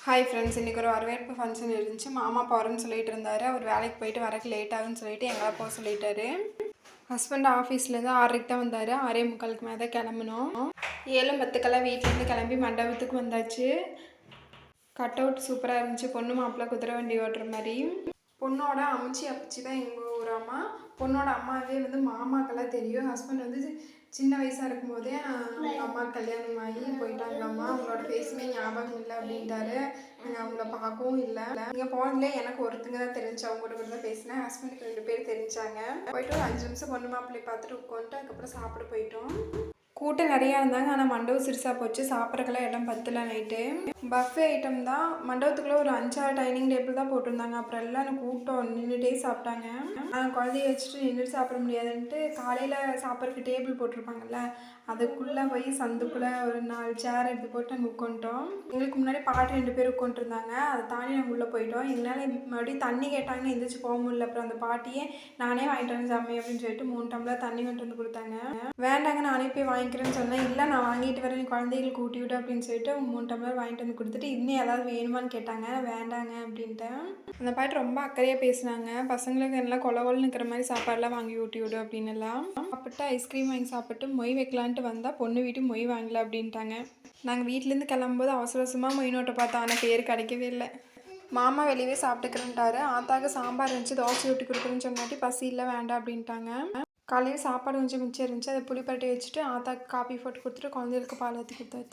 Hi friends, இன்றைக்கி ஒரு வரவேற்பு ஃபங்க்ஷன் இருந்துச்சு. மாமா போகிறேன்னு சொல்லிட்டு இருந்தார். அவர் வேலைக்கு போயிட்டு வரக்கு லேட் ஆகுன்னு சொல்லிட்டு எங்களை போக சொல்லிட்டாரு. ஹஸ்பண்ட் ஆஃபீஸ்லேருந்து 6:30 தான் வந்தார். 6:45 மேலே தான் கிளம்பணும். 7:10 வீட்டிலேருந்து கிளம்பி மண்டபத்துக்கு வந்தாச்சு. கட் அவுட் சூப்பராக இருந்துச்சு. பொண்ணு மாப்பிள்ளை குதிரை வண்டி ஓட்டுற மாதிரி. பொண்ணோட அம்ச்சி அப்பச்சி தான் எங்கள் ஊர் அம்மா. பொண்ணோட அம்மாவே மாமாக்கெல்லாம் தெரியும். ஹஸ்பண்ட் சின்ன வயசாக இருக்கும்போதே அவங்க அம்மா கல்யாணம் ஆகி போயிட்டாங்க. அம்மா அவங்களோட பேசுமே ஞாபகம் இல்லை அப்படின்ட்டாரு. நாங்கள் அவங்கள பார்க்கவும் இல்லை. இங்கே போனதுல எனக்கு ஒருத்தங்க தான் தெரிஞ்சு, அவங்க கூட தான் பேசினேன். ஹஸ்பண்டுக்கு 2 பேர் தெரிஞ்சாங்க. போயிட்டு ஒரு 5 நிமிஷம் பொண்ணு மாப்பிள்ளையை பார்த்துட்டு உட்காந்துட்டு அதுக்கப்புறம் சாப்பிட போயிட்டோம். கூட்டம் நிறையா இருந்தாங்க. ஆனால் மண்டபம் சிறுசாக போச்சு. சாப்பிட்றக்கெல்லாம் இடம் பத்தல. நைட்டு பஃபே ஐட்டம் தான். மண்டபத்துக்குள்ளே ஒரு 5-6 டைனிங் டேபிள் தான் போட்டிருந்தாங்க. அப்புறம் எல்லாம் எனக்கு கூட்டம் நின்றுட்டே சாப்பிட்டாங்க. குழந்தைய வச்சுட்டு நின்றுட்டு சாப்பிட முடியாதுன்ட்டு காலையில் சாப்பிட்றதுக்கு டேபிள் போட்டிருப்பாங்கல்ல, அதுக்குள்ளே போய் சந்துக்குள்ளே ஒரு 4 சேர் எடுத்து போட்டு அங்கே உட்காந்துட்டோம். எங்களுக்கு முன்னாடி பாட்டி 2 பேர் உட்காந்துருந்தாங்க. அதை தாண்டி நாங்கள் உள்ளே போயிட்டோம். எங்களால் மறுபடியும் தண்ணி கேட்டாங்கன்னு எந்திரிச்சு போக முடியல. அப்புறம் அந்த பாட்டியே நானே வாங்கிட்டு வந்து சாமி அப்படின்னு சொல்லிட்டு 3 டம்ளர் தண்ணி கொண்டு வந்து கொடுத்தாங்க. வேண்டாங்க, நானே போய் வாங்கிக்கிறேன்னு சொன்னேன். இல்லை, நான் வாங்கிட்டு வரேன், குழந்தைகளுக்கு ஊட்டி விட்டு அப்படின்னு சொல்லிட்டு 3 டம்ளர் வாங்கிட்டு வந்து கொடுத்துட்டு இன்னும் ஏதாவது வேணுமான்னு கேட்டாங்க. வேண்டாங்க அப்படின்ட்டேன். அந்த பாட்டு ரொம்ப அக்கறையாக பேசினாங்க. பசங்களுக்கு எல்லாம் கொலவொல்னு இருக்கிற மாதிரி சாப்பாடுலாம் வாங்கி ஊட்டி விடு அப்படின்னு எல்லாம். சாப்பிட்டு ஐஸ்கிரீம் வாங்கி சாப்பிட்டு மொய் வைக்கலான்ட்டு வந்தால் பொண்ணு வீட்டு மொய் வாங்கல அப்படின்ட்டாங்க. நாங்கள் வீட்டிலேருந்து கிளம்பும்போது அவசர அவசரமாக மொய் நோட்டை பார்த்தோம். ஆனால் பேர் கிடைக்கவே இல்லை. மாமா வெளியே சாப்பிட்டுக்கிறேன்ட்டாரு. ஆத்தாக்கு சாம்பார் இருந்துச்சு, தோசை ஊட்டி கொடுக்குறேன்னு சொன்னாட்டி பசி இல்லை வேண்டாம் அப்படின்ட்டாங்க. காலையில் சாப்பாடு கொஞ்சம் மிச்சம் இருந்துச்சு. அதை புளி பரட்டி வச்சுட்டு ஆத்தாக்கு காப்பி போட்டு கொடுத்துட்டு குழந்தைகளுக்கு பால் ஊற்றி கொடுத்தாரு.